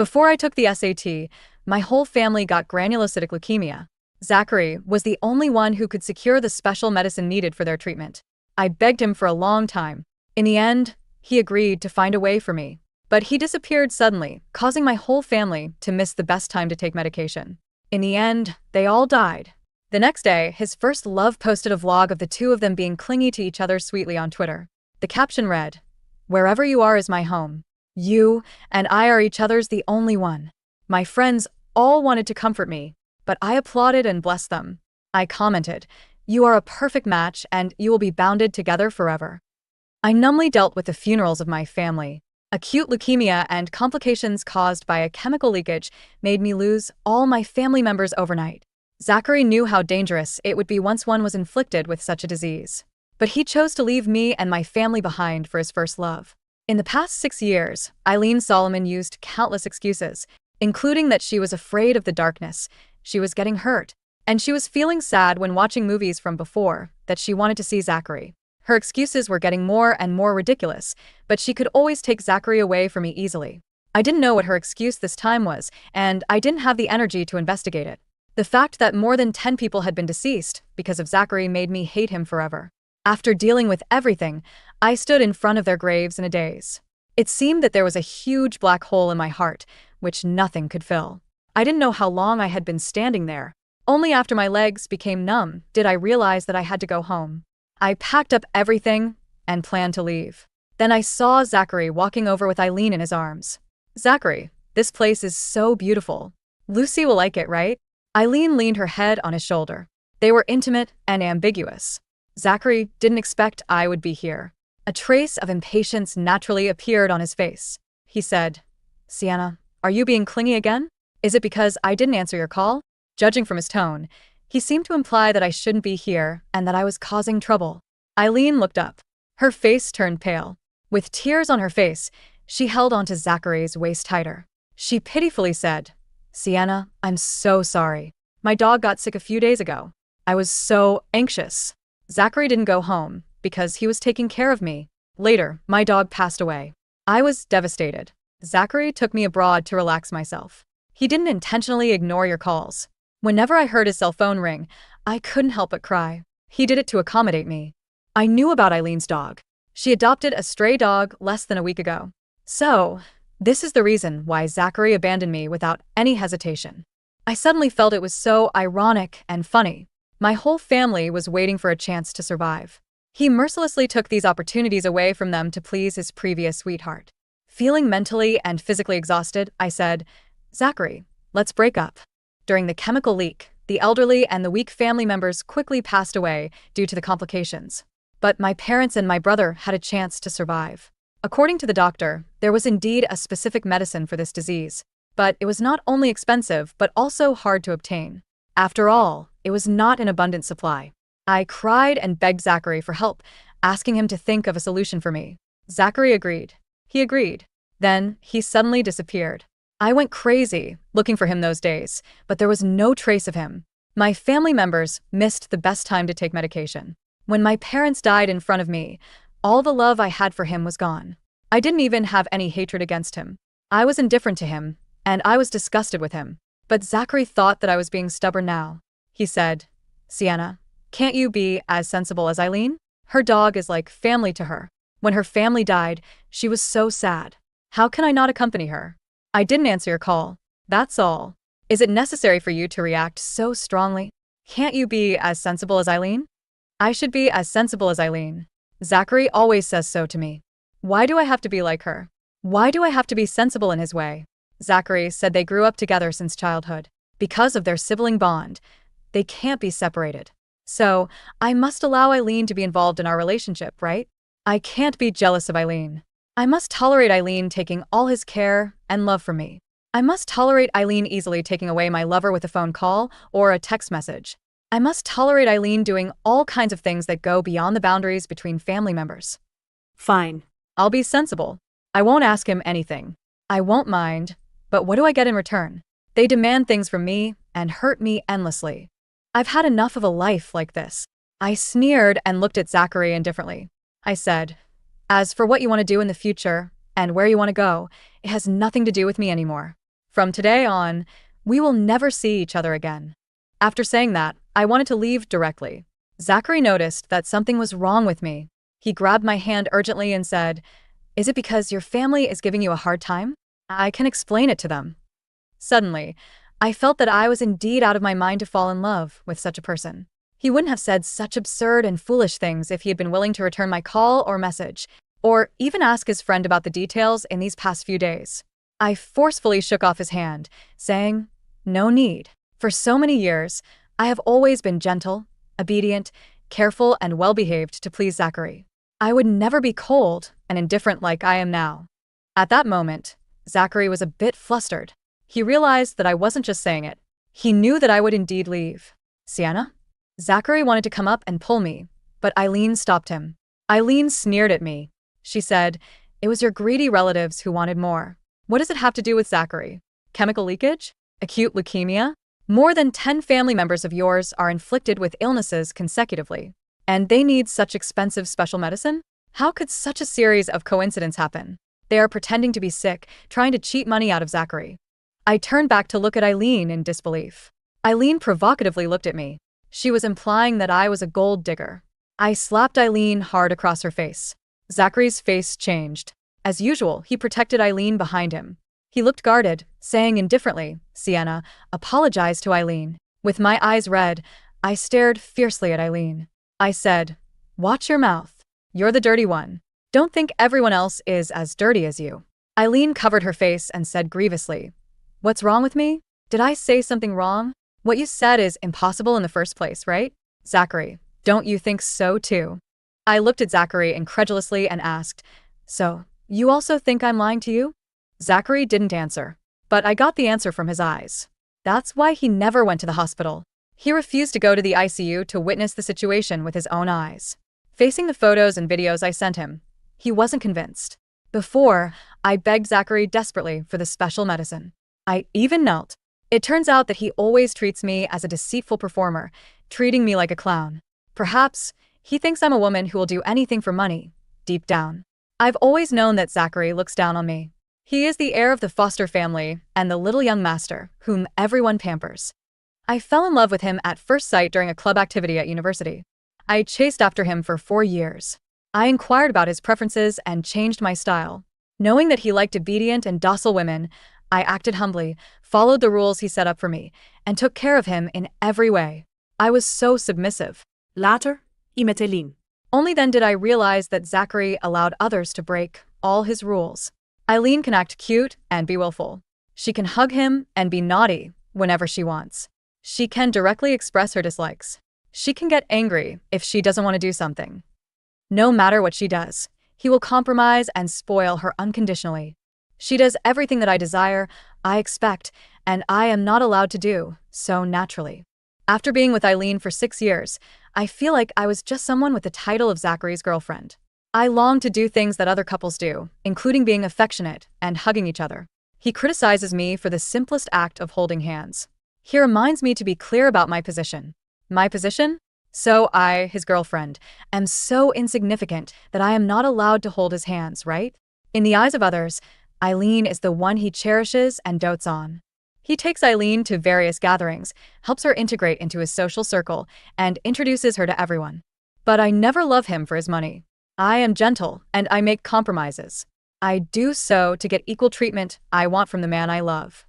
Before I took the SAT, my whole family got granulocytic leukemia. Zachary was the only one who could secure the special medicine needed for their treatment. I begged him for a long time. In the end, he agreed to find a way for me. But he disappeared suddenly, causing my whole family to miss the best time to take medication. In the end, they all died. The next day, his first love posted a vlog of the two of them being clingy to each other sweetly on Twitter. The caption read, "Wherever you are is my home. You and I are each other's the only one." My friends all wanted to comfort me, but I applauded and blessed them. I commented, "You are a perfect match and you will be bounded together forever." I numbly dealt with the funerals of my family. Acute leukemia and complications caused by a chemical leakage made me lose all my family members overnight. Zachary knew how dangerous it would be once one was inflicted with such a disease. But he chose to leave me and my family behind for his first love. In the past 6 years, Eileen Solomon used countless excuses, including that she was afraid of the darkness, she was getting hurt, and she was feeling sad when watching movies from before, that she wanted to see Zachary. Her excuses were getting more and more ridiculous, but she could always take Zachary away from me easily. I didn't know what her excuse this time was, and I didn't have the energy to investigate it. The fact that more than 10 people had been deceased because of Zachary made me hate him forever. After dealing with everything, I stood in front of their graves in a daze. It seemed that there was a huge black hole in my heart, which nothing could fill. I didn't know how long I had been standing there. Only after my legs became numb did I realize that I had to go home. I packed up everything and planned to leave. Then I saw Zachary walking over with Eileen in his arms. "Zachary, this place is so beautiful. Lucy will like it, right?" Eileen leaned her head on his shoulder. They were intimate and ambiguous. Zachary didn't expect I would be here. A trace of impatience naturally appeared on his face. He said, "Sienna, are you being clingy again? Is it because I didn't answer your call?" Judging from his tone, he seemed to imply that I shouldn't be here and that I was causing trouble. Eileen looked up. Her face turned pale. With tears on her face, she held onto Zachary's waist tighter. She pitifully said, "Sienna, I'm so sorry. My dog got sick a few days ago. I was so anxious." Zachary didn't go home because he was taking care of me. Later, my dog passed away. I was devastated. Zachary took me abroad to relax myself. He didn't intentionally ignore your calls. Whenever I heard his cell phone ring, I couldn't help but cry. He did it to accommodate me. I knew about Eileen's dog. She adopted a stray dog less than a week ago. So, this is the reason why Zachary abandoned me without any hesitation. I suddenly felt it was so ironic and funny. My whole family was waiting for a chance to survive. He mercilessly took these opportunities away from them to please his previous sweetheart. Feeling mentally and physically exhausted, I said, "Zachary, let's break up." During the chemical leak, the elderly and the weak family members quickly passed away due to the complications. But my parents and my brother had a chance to survive. According to the doctor, there was indeed a specific medicine for this disease, but it was not only expensive but also hard to obtain. After all, it was not in abundant supply. I cried and begged Zachary for help, asking him to think of a solution for me. Zachary agreed. He agreed. Then he suddenly disappeared. I went crazy looking for him those days, but there was no trace of him. My family members missed the best time to take medication. When my parents died in front of me, all the love I had for him was gone. I didn't even have any hatred against him. I was indifferent to him, and I was disgusted with him. But Zachary thought that I was being stubborn now. He said, "Sienna, can't you be as sensible as Eileen? Her dog is like family to her. When her family died, she was so sad. How can I not accompany her?" I didn't answer your call. That's all. Is it necessary for you to react so strongly? Can't you be as sensible as Eileen? I should be as sensible as Eileen. Zachary always says so to me. Why do I have to be like her? Why do I have to be sensible in his way? Zachary said they grew up together since childhood. Because of their sibling bond, they can't be separated. So, I must allow Eileen to be involved in our relationship, right? I can't be jealous of Eileen. I must tolerate Eileen taking all his care and love from me. I must tolerate Eileen easily taking away my lover with a phone call or a text message. I must tolerate Eileen doing all kinds of things that go beyond the boundaries between family members. Fine. I'll be sensible. I won't ask him anything. I won't mind, but what do I get in return? They demand things from me and hurt me endlessly. I've had enough of a life like this. I sneered and looked at Zachary indifferently. I said, "As for what you want to do in the future and where you want to go, it has nothing to do with me anymore. From today on, we will never see each other again. After saying that, I wanted to leave directly. Zachary noticed that something was wrong with me. He grabbed my hand urgently and said, "Is it because your family is giving you a hard time? I can explain it to them." Suddenly, I felt that I was indeed out of my mind to fall in love with such a person. He wouldn't have said such absurd and foolish things if he had been willing to return my call or message, or even ask his friend about the details in these past few days. I forcefully shook off his hand, saying, "No need. For so many years, I have always been gentle, obedient, careful, and well-behaved to please Zachary. I would never be cold and indifferent like I am now." At that moment, Zachary was a bit flustered. He realized that I wasn't just saying it. He knew that I would indeed leave. "Sienna?" Zachary wanted to come up and pull me, but Eileen stopped him. Eileen sneered at me. She said, "It was your greedy relatives who wanted more. What does it have to do with Zachary? Chemical leakage? Acute leukemia? More than 10 family members of yours are inflicted with illnesses consecutively, and they need such expensive special medicine? How could such a series of coincidences happen? They are pretending to be sick, trying to cheat money out of Zachary." I turned back to look at Eileen in disbelief. Eileen provocatively looked at me. She was implying that I was a gold digger. I slapped Eileen hard across her face. Zachary's face changed. As usual, he protected Eileen behind him. He looked guarded, saying indifferently, "Sienna, apologize to Eileen." With my eyes red, I stared fiercely at Eileen. I said, "Watch your mouth. You're the dirty one. Don't think everyone else is as dirty as you." Eileen covered her face and said grievously, "What's wrong with me? Did I say something wrong? What you said is impossible in the first place, right? Zachary, don't you think so too?" I looked at Zachary incredulously and asked, "So, you also think I'm lying to you?" Zachary didn't answer, but I got the answer from his eyes. That's why he never went to the hospital. He refused to go to the ICU to witness the situation with his own eyes. Facing the photos and videos I sent him, he wasn't convinced. Before, I begged Zachary desperately for the special medicine. I even knelt. It turns out that he always treats me as a deceitful performer, treating me like a clown. Perhaps he thinks I'm a woman who will do anything for money, deep down. I've always known that Zachary looks down on me. He is the heir of the Foster family and the little young master, whom everyone pampers. I fell in love with him at first sight during a club activity at university. I chased after him for 4 years. I inquired about his preferences and changed my style. Knowing that he liked obedient and docile women, I acted humbly, followed the rules he set up for me, and took care of him in every way. I was so submissive. Later, I met Eileen. Only then did I realize that Zachary allowed others to break all his rules. Eileen can act cute and be willful. She can hug him and be naughty whenever she wants. She can directly express her dislikes. She can get angry if she doesn't want to do something. No matter what she does, he will compromise and spoil her unconditionally. She does everything that I desire, I expect, and I am not allowed to do so naturally. After being with Eileen for 6 years, I feel like I was just someone with the title of Zachary's girlfriend. I long to do things that other couples do, including being affectionate and hugging each other. He criticizes me for the simplest act of holding hands. He reminds me to be clear about my position. My position? So I, his girlfriend, am so insignificant that I am not allowed to hold his hands, right? In the eyes of others, Eileen is the one he cherishes and dotes on. He takes Eileen to various gatherings, helps her integrate into his social circle, and introduces her to everyone. But I never love him for his money. I am gentle, and I make compromises. I do so to get equal treatment I want from the man I love.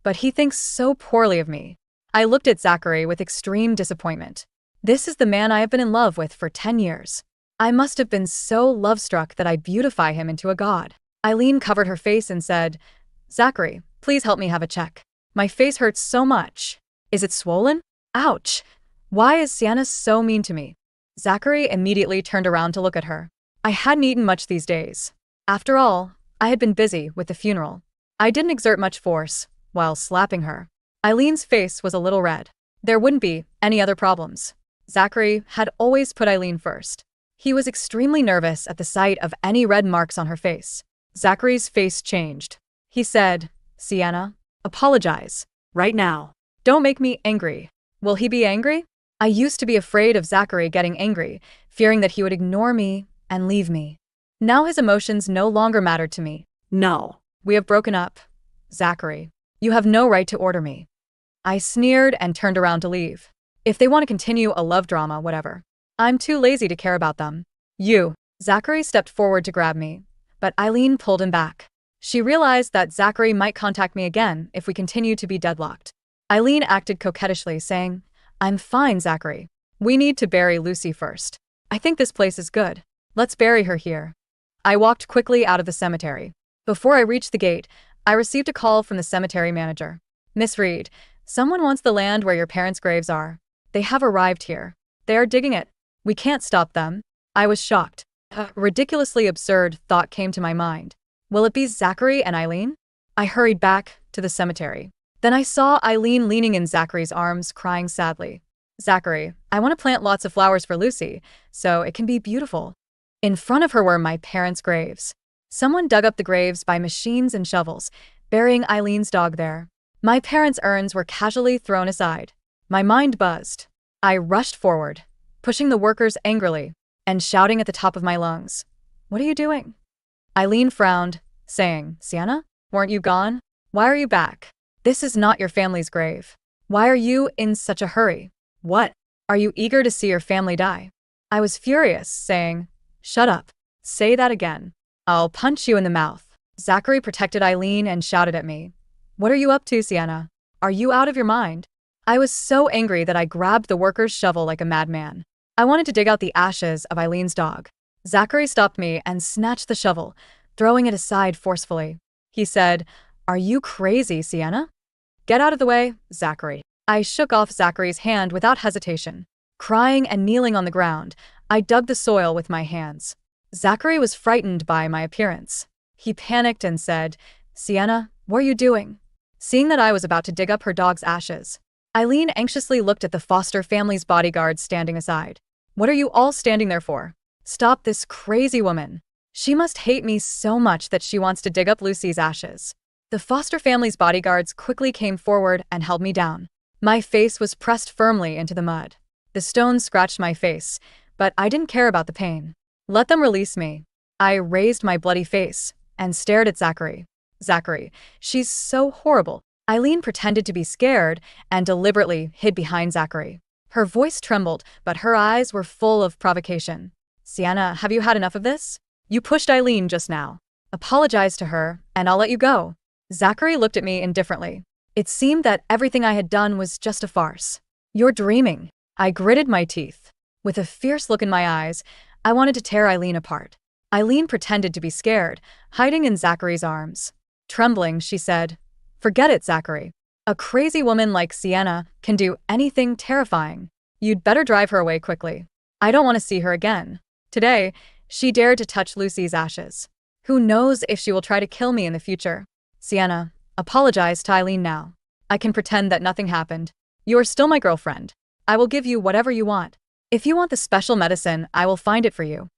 But he thinks so poorly of me. I looked at Zachary with extreme disappointment. This is the man I have been in love with for 10 years. I must have been so love-struck that I beautify him into a god. Eileen covered her face and said, "Zachary, please help me have a check. My face hurts so much. Is it swollen? Ouch. Why is Sienna so mean to me?" Zachary immediately turned around to look at her. I hadn't eaten much these days. After all, I had been busy with the funeral. I didn't exert much force while slapping her. Eileen's face was a little red. There wouldn't be any other problems. Zachary had always put Eileen first. He was extremely nervous at the sight of any red marks on her face. Zachary's face changed. He said, "Sienna, apologize. Right now. Don't make me angry." Will he be angry? I used to be afraid of Zachary getting angry, fearing that he would ignore me and leave me. Now his emotions no longer mattered to me. No. We have broken up, Zachary. You have no right to order me. I sneered and turned around to leave. If they want to continue a love drama, whatever. I'm too lazy to care about them. You. Zachary stepped forward to grab me, but Eileen pulled him back. She realized that Zachary might contact me again if we continued to be deadlocked. Eileen acted coquettishly, saying, I'm fine, Zachary. We need to bury Lucy first. I think this place is good. Let's bury her here. I walked quickly out of the cemetery. Before I reached the gate, I received a call from the cemetery manager. Miss Reed, someone wants the land where your parents' graves are. They have arrived here. They are digging it. We can't stop them. I was shocked. A ridiculously absurd thought came to my mind. Will it be Zachary and Eileen? I hurried back to the cemetery. Then I saw Eileen leaning in Zachary's arms, crying sadly. Zachary, I want to plant lots of flowers for Lucy, so it can be beautiful. In front of her were my parents' graves. Someone dug up the graves by machines and shovels, burying Eileen's dog there. My parents' urns were casually thrown aside. My mind buzzed. I rushed forward, pushing the workers angrily, and shouting at the top of my lungs. What are you doing? Eileen frowned, saying, Sienna, weren't you gone? Why are you back? This is not your family's grave. Why are you in such a hurry? What? Are you eager to see your family die? I was furious, saying, Shut up. Say that again. I'll punch you in the mouth. Zachary protected Eileen and shouted at me. What are you up to, Sienna? Are you out of your mind? I was so angry that I grabbed the worker's shovel like a madman. I wanted to dig out the ashes of Eileen's dog. Zachary stopped me and snatched the shovel, throwing it aside forcefully. He said, Are you crazy, Sienna? Get out of the way, Zachary. I shook off Zachary's hand without hesitation. Crying and kneeling on the ground, I dug the soil with my hands. Zachary was frightened by my appearance. He panicked and said, Sienna, what are you doing? Seeing that I was about to dig up her dog's ashes, Eileen anxiously looked at the foster family's bodyguards standing aside. What are you all standing there for? Stop this crazy woman. She must hate me so much that she wants to dig up Lucy's ashes. The foster family's bodyguards quickly came forward and held me down. My face was pressed firmly into the mud. The stones scratched my face, but I didn't care about the pain. Let them release me. I raised my bloody face and stared at Zachary. Zachary, she's so horrible. Eileen pretended to be scared and deliberately hid behind Zachary. Her voice trembled, but her eyes were full of provocation. Sienna, have you had enough of this? You pushed Eileen just now. Apologize to her, and I'll let you go. Zachary looked at me indifferently. It seemed that everything I had done was just a farce. You're dreaming. I gritted my teeth. With a fierce look in my eyes, I wanted to tear Eileen apart. Eileen pretended to be scared, hiding in Zachary's arms. Trembling, she said, Forget it, Zachary. A crazy woman like Sienna can do anything terrifying. You'd better drive her away quickly. I don't want to see her again. Today, she dared to touch Lucy's ashes. Who knows if she will try to kill me in the future? Sienna, apologize to Eileen now. I can pretend that nothing happened. You are still my girlfriend. I will give you whatever you want. If you want the special medicine, I will find it for you.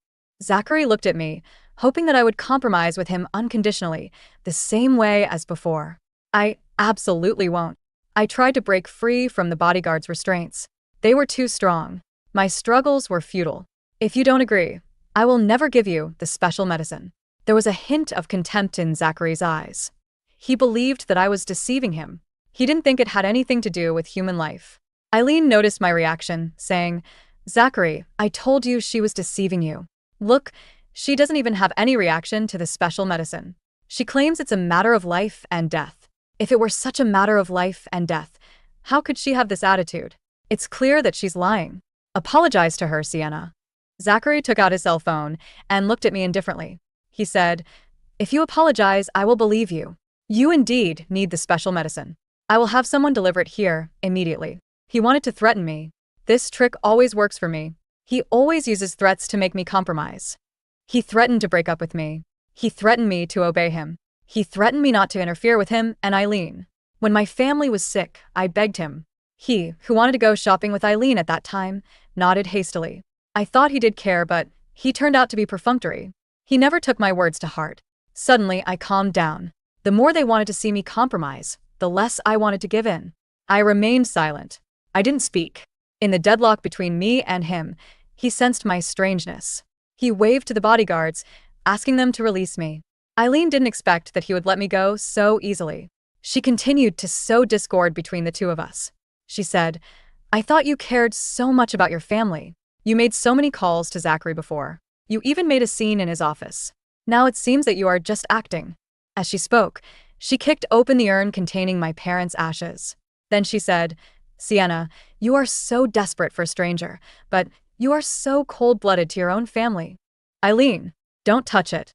Zachary looked at me, hoping that I would compromise with him unconditionally, the same way as before. I absolutely won't. I tried to break free from the bodyguard's restraints. They were too strong. My struggles were futile. If you don't agree, I will never give you the special medicine. There was a hint of contempt in Zachary's eyes. He believed that I was deceiving him. He didn't think it had anything to do with human life. Eileen noticed my reaction, saying, Zachary, I told you she was deceiving you. Look, she doesn't even have any reaction to the special medicine. She claims it's a matter of life and death. If it were such a matter of life and death, how could she have this attitude? It's clear that she's lying. Apologize to her, Sienna. Zachary took out his cell phone and looked at me indifferently. He said, If you apologize, I will believe you. You indeed need the special medicine. I will have someone deliver it here, immediately. He wanted to threaten me. This trick always works for me. He always uses threats to make me compromise. He threatened to break up with me. He threatened me to obey him. He threatened me not to interfere with him and Eileen. When my family was sick, I begged him. He, who wanted to go shopping with Eileen at that time, nodded hastily. I thought he did care, but he turned out to be perfunctory. He never took my words to heart. Suddenly, I calmed down. The more they wanted to see me compromise, the less I wanted to give in. I remained silent. I didn't speak. In the deadlock between me and him, he sensed my strangeness. He waved to the bodyguards, asking them to release me. Eileen didn't expect that he would let me go so easily. She continued to sow discord between the two of us. She said, "I thought you cared so much about your family. You made so many calls to Zachary before. You even made a scene in his office. Now it seems that you are just acting." As she spoke, she kicked open the urn containing my parents' ashes. Then she said, "Sienna, you are so desperate for a stranger, but you are so cold-blooded to your own family." "Eileen, don't touch it."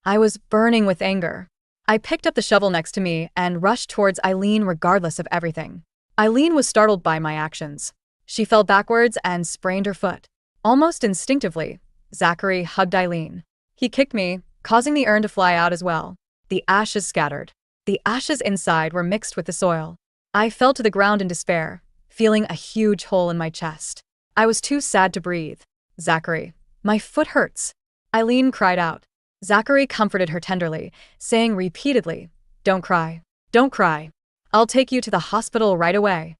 I was burning with anger. I picked up the shovel next to me and rushed towards Eileen regardless of everything. Eileen was startled by my actions. She fell backwards and sprained her foot. Almost instinctively, Zachary hugged Eileen. He kicked me, causing the urn to fly out as well. The ashes scattered. The ashes inside were mixed with the soil. I fell to the ground in despair, feeling a huge hole in my chest. I was too sad to breathe. "Zachary, my foot hurts." Eileen cried out. Zachary comforted her tenderly, saying repeatedly, "Don't cry. Don't cry. I'll take you to the hospital right away."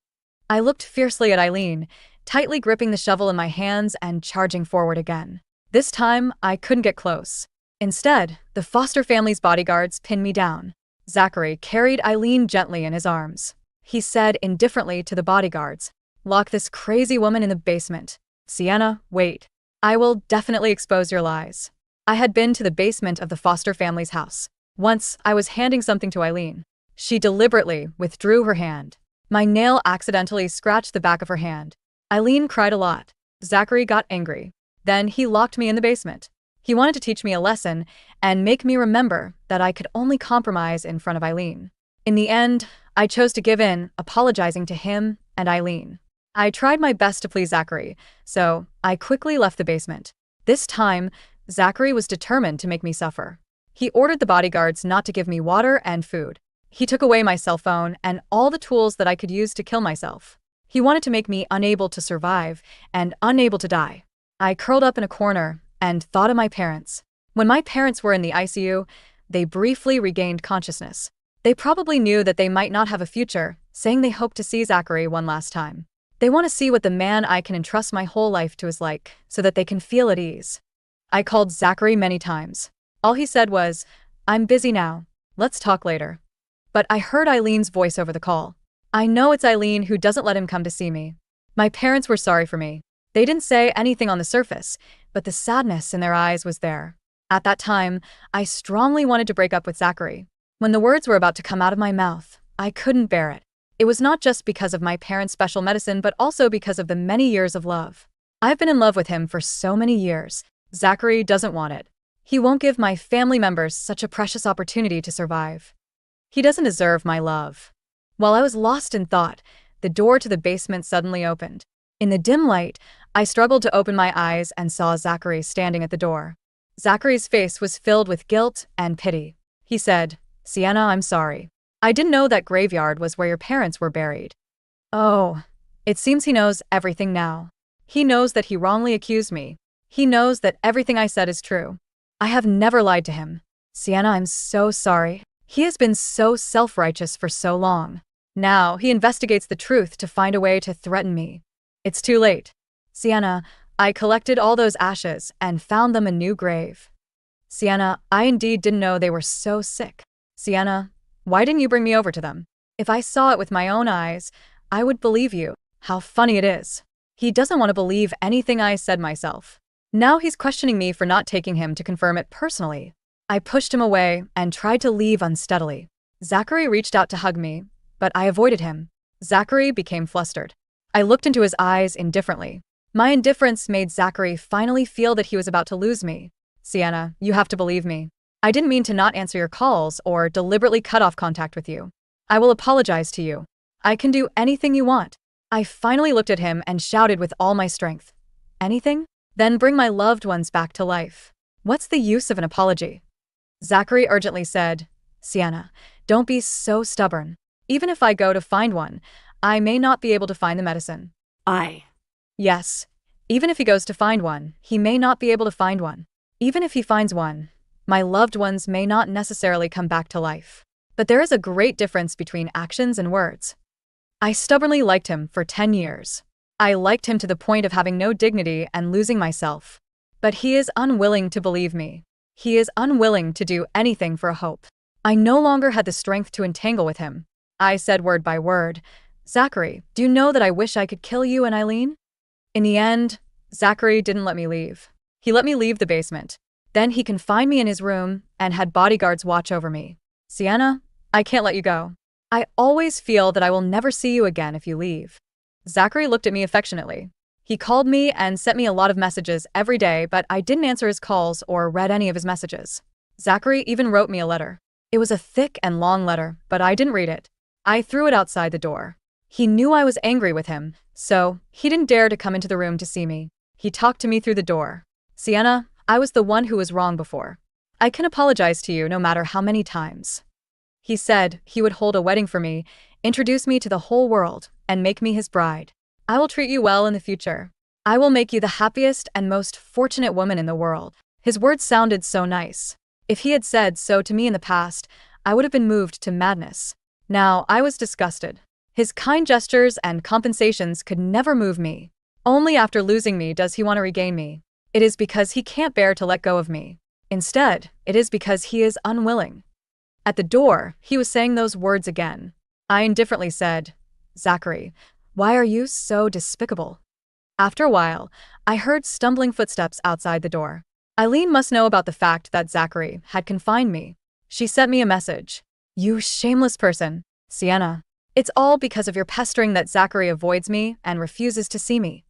I looked fiercely at Eileen, tightly gripping the shovel in my hands and charging forward again. This time, I couldn't get close. Instead, the foster family's bodyguards pinned me down. Zachary carried Eileen gently in his arms. He said indifferently to the bodyguards, "Lock this crazy woman in the basement. Sienna, wait. I will definitely expose your lies." I had been to the basement of the foster family's house. Once, I was handing something to Eileen. She deliberately withdrew her hand. My nail accidentally scratched the back of her hand. Eileen cried a lot. Zachary got angry. Then he locked me in the basement. He wanted to teach me a lesson and make me remember that I could only compromise in front of Eileen. In the end, I chose to give in, apologizing to him and Eileen. I tried my best to please Zachary, so I quickly left the basement. This time, Zachary was determined to make me suffer. He ordered the bodyguards not to give me water and food. He took away my cell phone and all the tools that I could use to kill myself. He wanted to make me unable to survive and unable to die. I curled up in a corner and thought of my parents. When my parents were in the ICU, they briefly regained consciousness. They probably knew that they might not have a future, saying they hoped to see Zachary one last time. They want to see what the man I can entrust my whole life to is like, so that they can feel at ease. I called Zachary many times. All he said was, "I'm busy now. Let's talk later." But I heard Eileen's voice over the call. I know it's Eileen who doesn't let him come to see me. My parents were sorry for me. They didn't say anything on the surface, but the sadness in their eyes was there. At that time, I strongly wanted to break up with Zachary. When the words were about to come out of my mouth, I couldn't bear it. It was not just because of my parents' special medicine, but also because of the many years of love. I've been in love with him for so many years. Zachary doesn't want it. He won't give my family members such a precious opportunity to survive. He doesn't deserve my love. While I was lost in thought, the door to the basement suddenly opened. In the dim light, I struggled to open my eyes and saw Zachary standing at the door. Zachary's face was filled with guilt and pity. He said, "Sienna, I'm sorry. I didn't know that graveyard was where your parents were buried." Oh, it seems he knows everything now. He knows that he wrongly accused me. He knows that everything I said is true. I have never lied to him. Sienna, I'm so sorry. He has been so self-righteous for so long. Now he investigates the truth to find a way to threaten me. It's too late. Sienna, I collected all those ashes and found them a new grave. Sienna, I indeed didn't know they were so sick. Sienna, why didn't you bring me over to them? If I saw it with my own eyes, I would believe you. How funny it is. He doesn't want to believe anything I said myself. Now he's questioning me for not taking him to confirm it personally. I pushed him away and tried to leave unsteadily. Zachary reached out to hug me, but I avoided him. Zachary became flustered. I looked into his eyes indifferently. My indifference made Zachary finally feel that he was about to lose me. Sienna, you have to believe me. I didn't mean to not answer your calls or deliberately cut off contact with you. I will apologize to you. I can do anything you want. I finally looked at him and shouted with all my strength. Anything? Then bring my loved ones back to life. What's the use of an apology? Zachary urgently said, Sienna, don't be so stubborn. Even if I go to find one, I may not be able to find the medicine. Yes. Even if he goes to find one, he may not be able to find one. Even if he finds one, my loved ones may not necessarily come back to life. But there is a great difference between actions and words. I stubbornly liked him for 10 years. I liked him to the point of having no dignity and losing myself. But he is unwilling to believe me. He is unwilling to do anything for a hope. I no longer had the strength to entangle with him. I said word by word. Zachary, do you know that I wish I could kill you and Eileen? In the end, Zachary didn't let me leave. He let me leave the basement. Then he confined me in his room and had bodyguards watch over me. Sienna, I can't let you go. I always feel that I will never see you again if you leave. Zachary looked at me affectionately. He called me and sent me a lot of messages every day, but I didn't answer his calls or read any of his messages. Zachary even wrote me a letter. It was a thick and long letter, but I didn't read it. I threw it outside the door. He knew I was angry with him, so he didn't dare to come into the room to see me. He talked to me through the door. Sienna, I was the one who was wrong before. I can apologize to you no matter how many times. He said he would hold a wedding for me, introduce me to the whole world, and make me his bride. I will treat you well in the future. I will make you the happiest and most fortunate woman in the world. His words sounded so nice. If he had said so to me in the past, I would have been moved to madness. Now I was disgusted. His kind gestures and compensations could never move me. Only after losing me does he want to regain me. It is because he can't bear to let go of me. Instead, it is because he is unwilling. At the door, he was saying those words again. I indifferently said, Zachary, why are you so despicable? After a while, I heard stumbling footsteps outside the door. Eileen must know about the fact that Zachary had confined me. She sent me a message. You shameless person, Sienna. It's all because of your pestering that Zachary avoids me and refuses to see me.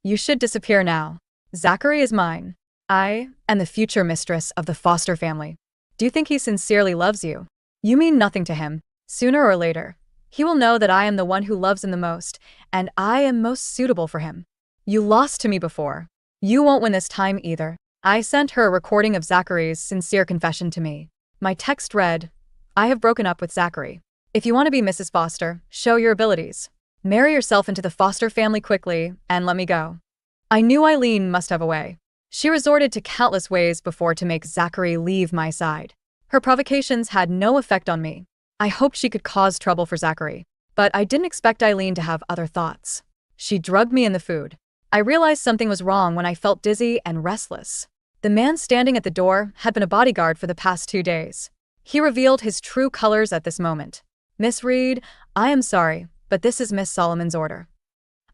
You should disappear now. Zachary is mine. I am the future mistress of the Foster family. Do you think he sincerely loves you? You mean nothing to him. Sooner or later, he will know that I am the one who loves him the most, and I am most suitable for him. You lost to me before. You won't win this time either. I sent her a recording of Zachary's sincere confession to me. My text read, I have broken up with Zachary. If you want to be Mrs. Foster, show your abilities. Marry yourself into the Foster family quickly and let me go. I knew Eileen must have a way. She resorted to countless ways before to make Zachary leave my side. Her provocations had no effect on me. I hoped she could cause trouble for Zachary, but I didn't expect Eileen to have other thoughts. She drugged me in the food. I realized something was wrong when I felt dizzy and restless. The man standing at the door had been a bodyguard for the past 2 days. He revealed his true colors at this moment. Miss Reed, I am sorry, but this is Miss Solomon's order.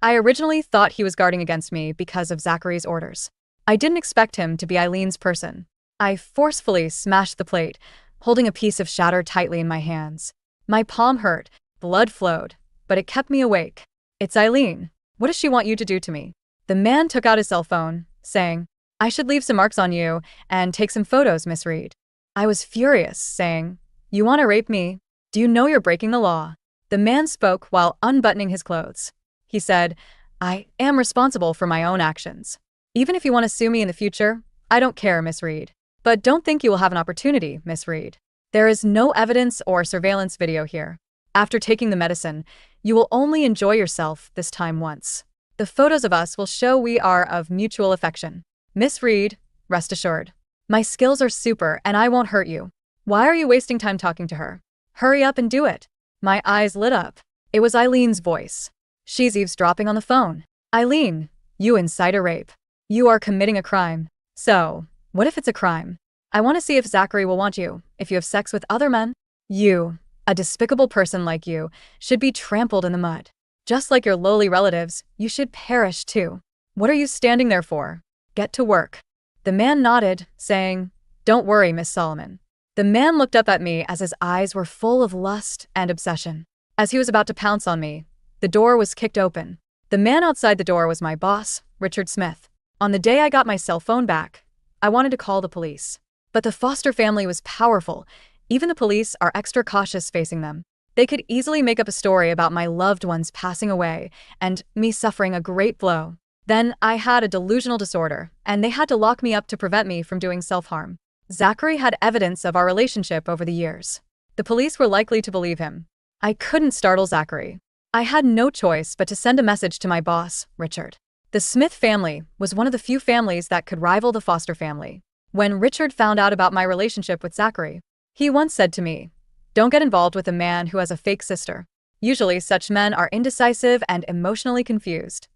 I originally thought he was guarding against me because of Zachary's orders. I didn't expect him to be Eileen's person. I forcefully smashed the plate, holding a piece of shatter tightly in my hands. My palm hurt, blood flowed, but it kept me awake. It's Eileen. What does she want you to do to me? The man took out his cell phone, saying, I should leave some marks on you and take some photos, Miss Reed. I was furious, saying, You want to rape me? Do you know you're breaking the law? The man spoke while unbuttoning his clothes. He said, I am responsible for my own actions. Even if you want to sue me in the future, I don't care, Miss Reed. But don't think you will have an opportunity, Miss Reed. There is no evidence or surveillance video here. After taking the medicine, you will only enjoy yourself this time once. The photos of us will show we are of mutual affection. Miss Reed, rest assured. My skills are super and I won't hurt you. Why are you wasting time talking to her? Hurry up and do it. My eyes lit up. It was Eileen's voice. She's eavesdropping on the phone. Eileen, you incite a rape. You are committing a crime. So, what if it's a crime? I want to see if Zachary will want you, if you have sex with other men. You, a despicable person like you, should be trampled in the mud. Just like your lowly relatives, you should perish too. What are you standing there for? Get to work. The man nodded, saying, Don't worry, Miss Solomon. The man looked up at me as his eyes were full of lust and obsession. As he was about to pounce on me, the door was kicked open. The man outside the door was my boss, Richard Smith. On the day I got my cell phone back, I wanted to call the police. But the Foster family was powerful. Even the police are extra cautious facing them. They could easily make up a story about my loved ones passing away and me suffering a great blow. Then I had a delusional disorder, and they had to lock me up to prevent me from doing self-harm. Zachary had evidence of our relationship over the years. The police were likely to believe him. I couldn't startle Zachary. I had no choice but to send a message to my boss, Richard. The Smith family was one of the few families that could rival the Foster family. When Richard found out about my relationship with Zachary, he once said to me, Don't get involved with a man who has a fake sister. Usually such men are indecisive and emotionally confused.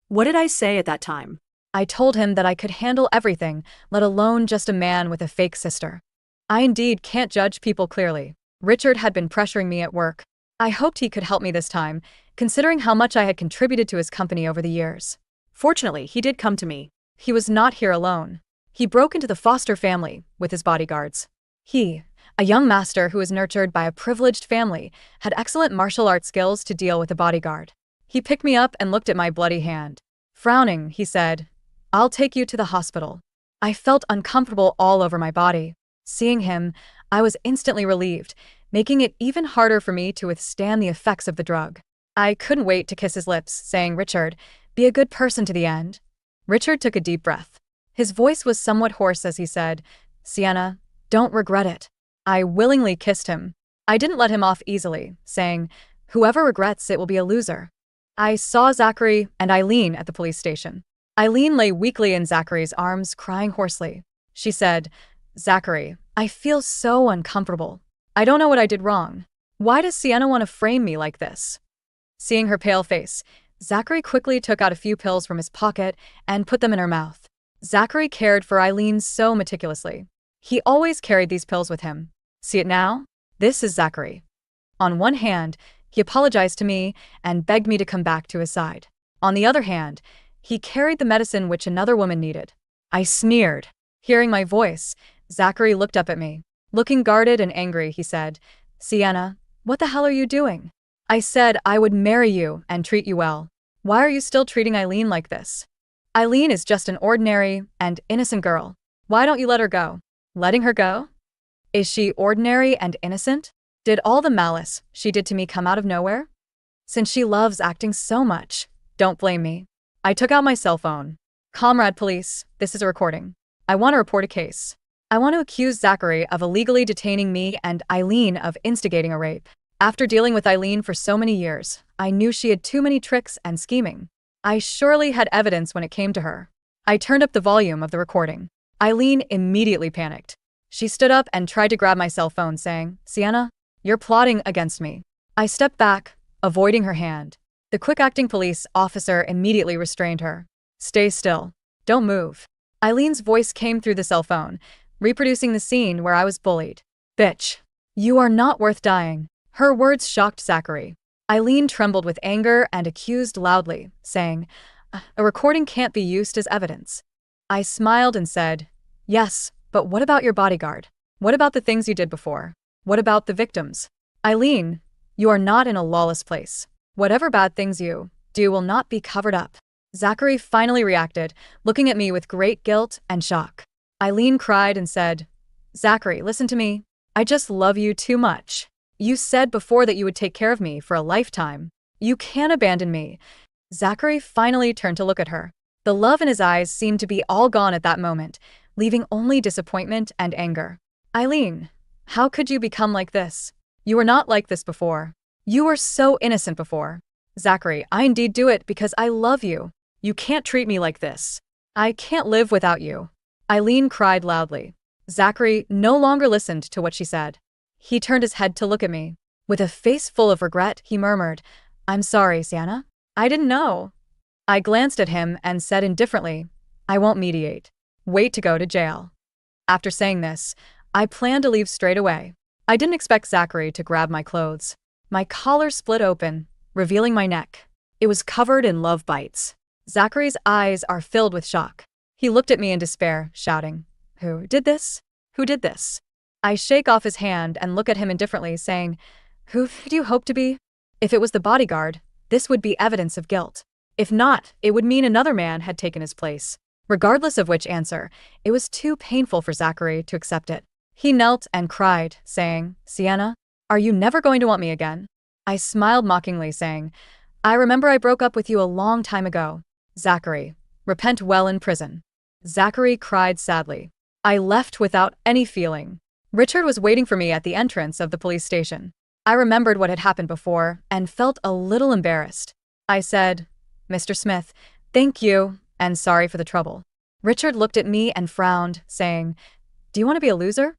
What did I say at that time? I told him that I could handle everything, let alone just a man with a fake sister. I indeed can't judge people clearly. Richard had been pressuring me at work. I hoped he could help me this time, considering how much I had contributed to his company over the years. Fortunately, he did come to me. He was not here alone. He broke into the Foster family with his bodyguards. He, a young master who was nurtured by a privileged family, had excellent martial arts skills to deal with a bodyguard. He picked me up and looked at my bloody hand. Frowning, he said, "I'll take you to the hospital." I felt uncomfortable all over my body. Seeing him, I was instantly relieved, making it even harder for me to withstand the effects of the drug. I couldn't wait to kiss his lips, saying, "Richard, be a good person to the end." Richard took a deep breath. His voice was somewhat hoarse as he said, "Sienna, don't regret it." I willingly kissed him. I didn't let him off easily, saying, "Whoever regrets it will be a loser." I saw Zachary and Eileen at the police station. Eileen lay weakly in Zachary's arms, crying hoarsely. She said, "Zachary, I feel so uncomfortable. I don't know what I did wrong. Why does Sienna want to frame me like this?" Seeing her pale face, Zachary quickly took out a few pills from his pocket and put them in her mouth. Zachary cared for Eileen so meticulously. He always carried these pills with him. See it now? This is Zachary. On one hand, he apologized to me and begged me to come back to his side. On the other hand, he carried the medicine which another woman needed. I sneered. Hearing my voice, Zachary looked up at me. Looking guarded and angry, he said, "Sienna, what the hell are you doing? I said I would marry you and treat you well. Why are you still treating Eileen like this? Eileen is just an ordinary and innocent girl. Why don't you let her go?" Letting her go? Is she ordinary and innocent? Did all the malice she did to me come out of nowhere? Since she loves acting so much, don't blame me. I took out my cell phone. "Comrade police, this is a recording. I want to report a case. I want to accuse Zachary of illegally detaining me and Eileen of instigating a rape. After dealing with Eileen for so many years, I knew she had too many tricks and scheming. I surely had evidence when it came to her." I turned up the volume of the recording. Eileen immediately panicked. She stood up and tried to grab my cell phone, saying, "Sienna, you're plotting against me." I stepped back, avoiding her hand. The quick-acting police officer immediately restrained her. "Stay still. Don't move." Eileen's voice came through the cell phone, reproducing the scene where I was bullied. "Bitch. You are not worth dying." Her words shocked Zachary. Eileen trembled with anger and accused loudly, saying, "A recording can't be used as evidence." I smiled and said, "Yes, but what about your bodyguard? What about the things you did before? What about the victims? Eileen, you are not in a lawless place. Whatever bad things you do will not be covered up." Zachary finally reacted, looking at me with great guilt and shock. Eileen cried and said, "Zachary, listen to me. I just love you too much. You said before that you would take care of me for a lifetime. You can't abandon me." Zachary finally turned to look at her. The love in his eyes seemed to be all gone at that moment, leaving only disappointment and anger. "Eileen, how could you become like this? You were not like this before. You were so innocent before." "Zachary, I indeed do it because I love you. You can't treat me like this. I can't live without you." Eileen cried loudly. Zachary no longer listened to what she said. He turned his head to look at me. With a face full of regret, he murmured, "I'm sorry, Sienna. I didn't know." I glanced at him and said indifferently, "I won't mediate. Wait to go to jail." After saying this, I planned to leave straight away. I didn't expect Zachary to grab my clothes. My collar split open, revealing my neck. It was covered in love bites. Zachary's eyes are filled with shock. He looked at me in despair, shouting, "Who did this? Who did this?" I shake off his hand and look at him indifferently, saying, "Who do you hope to be?" If it was the bodyguard, this would be evidence of guilt. If not, it would mean another man had taken his place. Regardless of which answer, it was too painful for Zachary to accept it. He knelt and cried, saying, "Sienna, are you never going to want me again?" I smiled mockingly, saying, "I remember I broke up with you a long time ago. Zachary, repent well in prison." Zachary cried sadly. I left without any feeling. Richard was waiting for me at the entrance of the police station. I remembered what had happened before and felt a little embarrassed. I said, "Mr. Smith, thank you, and sorry for the trouble." Richard looked at me and frowned, saying, "Do you want to be a loser?"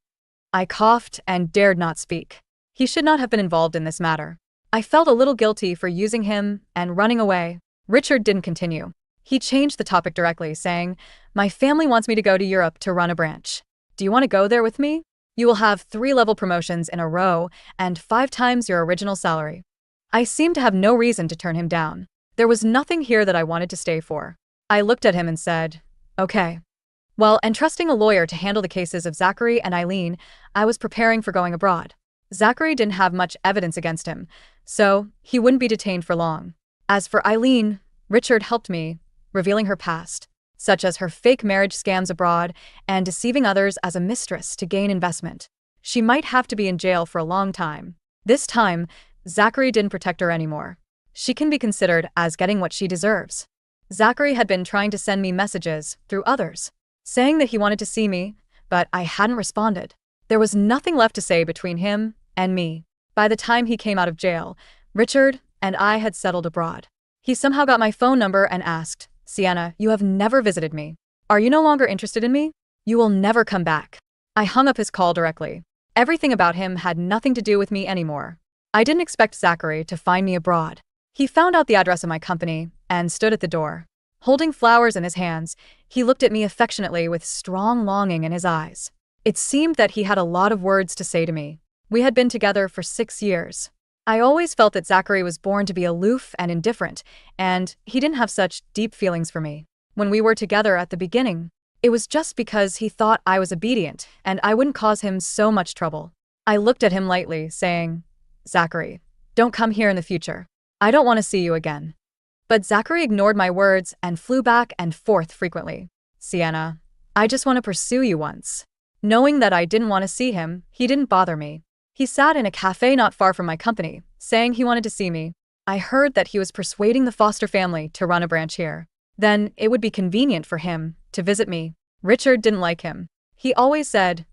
I coughed and dared not speak. He should not have been involved in this matter. I felt a little guilty for using him and running away. Richard didn't continue. He changed the topic directly, saying, "My family wants me to go to Europe to run a branch. Do you want to go there with me? You will have 3 level promotions in a row and 5 times your original salary." I seemed to have no reason to turn him down. There was nothing here that I wanted to stay for. I looked at him and said, okay. Well, entrusting a lawyer to handle the cases of Zachary and Eileen, I was preparing for going abroad. Zachary didn't have much evidence against him, so he wouldn't be detained for long. As for Eileen, Richard helped me, revealing her past, such as her fake marriage scams abroad and deceiving others as a mistress to gain investment. She might have to be in jail for a long time. This time, Zachary didn't protect her anymore. She can be considered as getting what she deserves. Zachary had been trying to send me messages through others, saying that he wanted to see me, but I hadn't responded. There was nothing left to say between him and me. By the time he came out of jail, Richard and I had settled abroad. He somehow got my phone number and asked, "Sienna, you have never visited me. Are you no longer interested in me? You will never come back." I hung up his call directly. Everything about him had nothing to do with me anymore. I didn't expect Zachary to find me abroad. He found out the address of my company and stood at the door. Holding flowers in his hands, he looked at me affectionately with strong longing in his eyes. It seemed that he had a lot of words to say to me. We had been together for 6 years. I always felt that Zachary was born to be aloof and indifferent, and he didn't have such deep feelings for me. When we were together at the beginning, it was just because he thought I was obedient and I wouldn't cause him so much trouble. I looked at him lightly, saying, "Zachary, don't come here in the future. I don't want to see you again." But Zachary ignored my words and flew back and forth frequently. "Sienna, I just want to pursue you once." Knowing that I didn't want to see him, he didn't bother me. He sat in a cafe not far from my company, saying he wanted to see me. I heard that he was persuading the foster family to run a branch here. Then it would be convenient for him to visit me. Richard didn't like him. He always said,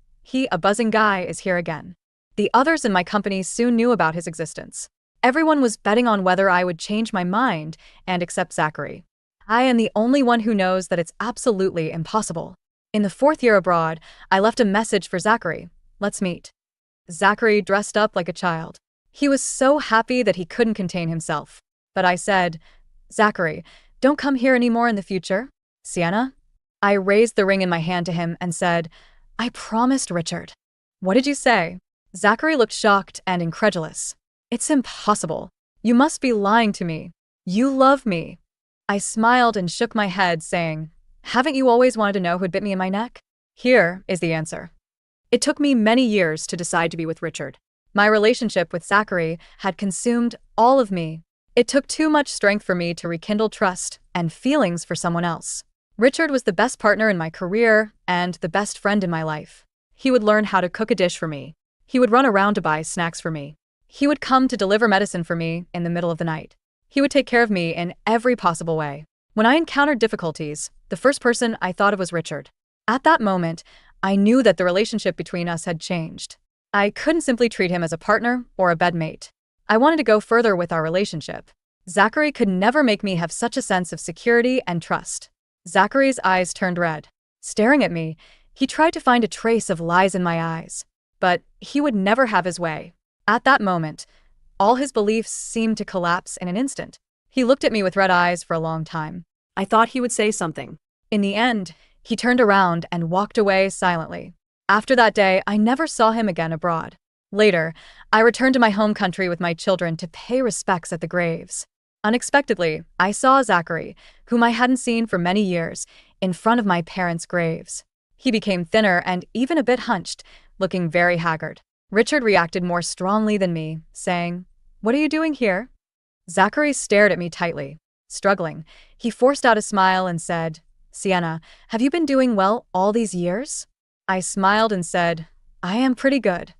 a buzzing guy is here again. The others in my company soon knew about his existence. Everyone was betting on whether I would change my mind and accept Zachary. I am the only one who knows that it's absolutely impossible. In the 4th year abroad, I left a message for Zachary. "Let's meet." Zachary dressed up like a child. He was so happy that he couldn't contain himself. But I said, "Zachary, don't come here anymore in the future. Sienna?" I raised the ring in my hand to him and said, "I promised Richard." "What did you say?" Zachary looked shocked and incredulous. "It's impossible. You must be lying to me. You love me." I smiled and shook my head, saying, "Haven't you always wanted to know who'd bit me in my neck? Here is the answer." It took me many years to decide to be with Richard. My relationship with Zachary had consumed all of me. It took too much strength for me to rekindle trust and feelings for someone else. Richard was the best partner in my career and the best friend in my life. He would learn how to cook a dish for me. He would run around to buy snacks for me. He would come to deliver medicine for me in the middle of the night. He would take care of me in every possible way. When I encountered difficulties, the first person I thought of was Richard. At that moment, I knew that the relationship between us had changed. I couldn't simply treat him as a partner or a bedmate. I wanted to go further with our relationship. Zachary could never make me have such a sense of security and trust. Zachary's eyes turned red. Staring at me, he tried to find a trace of lies in my eyes. But he would never have his way. At that moment, all his beliefs seemed to collapse in an instant. He looked at me with red eyes for a long time. I thought he would say something. In the end, he turned around and walked away silently. After that day, I never saw him again abroad. Later, I returned to my home country with my children to pay respects at the graves. Unexpectedly, I saw Zachary, whom I hadn't seen for many years, in front of my parents' graves. He became thinner and even a bit hunched, looking very haggard. Richard reacted more strongly than me, saying, "What are you doing here?" Zachary stared at me tightly. Struggling, he forced out a smile and said, "Sienna, have you been doing well all these years?" I smiled and said, "I am pretty good."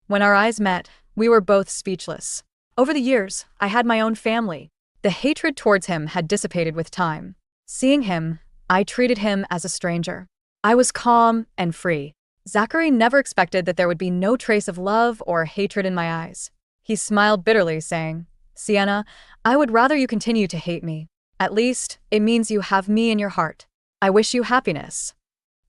When our eyes met, we were both speechless. Over the years, I had my own family. The hatred towards him had dissipated with time. Seeing him, I treated him as a stranger. I was calm and free. Zachary never expected that there would be no trace of love or hatred in my eyes. He smiled bitterly, saying, "Sienna, I would rather you continue to hate me. At least, it means you have me in your heart. I wish you happiness."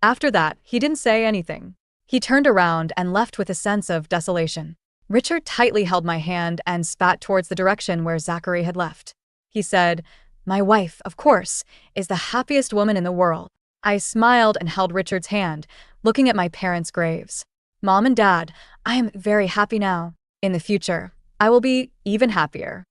After that, he didn't say anything. He turned around and left with a sense of desolation. Richard tightly held my hand and spat towards the direction where Zachary had left. He said, "My wife, of course, is the happiest woman in the world." I smiled and held Richard's hand, looking at my parents' graves. "Mom and Dad, I am very happy now. In the future, I will be even happier.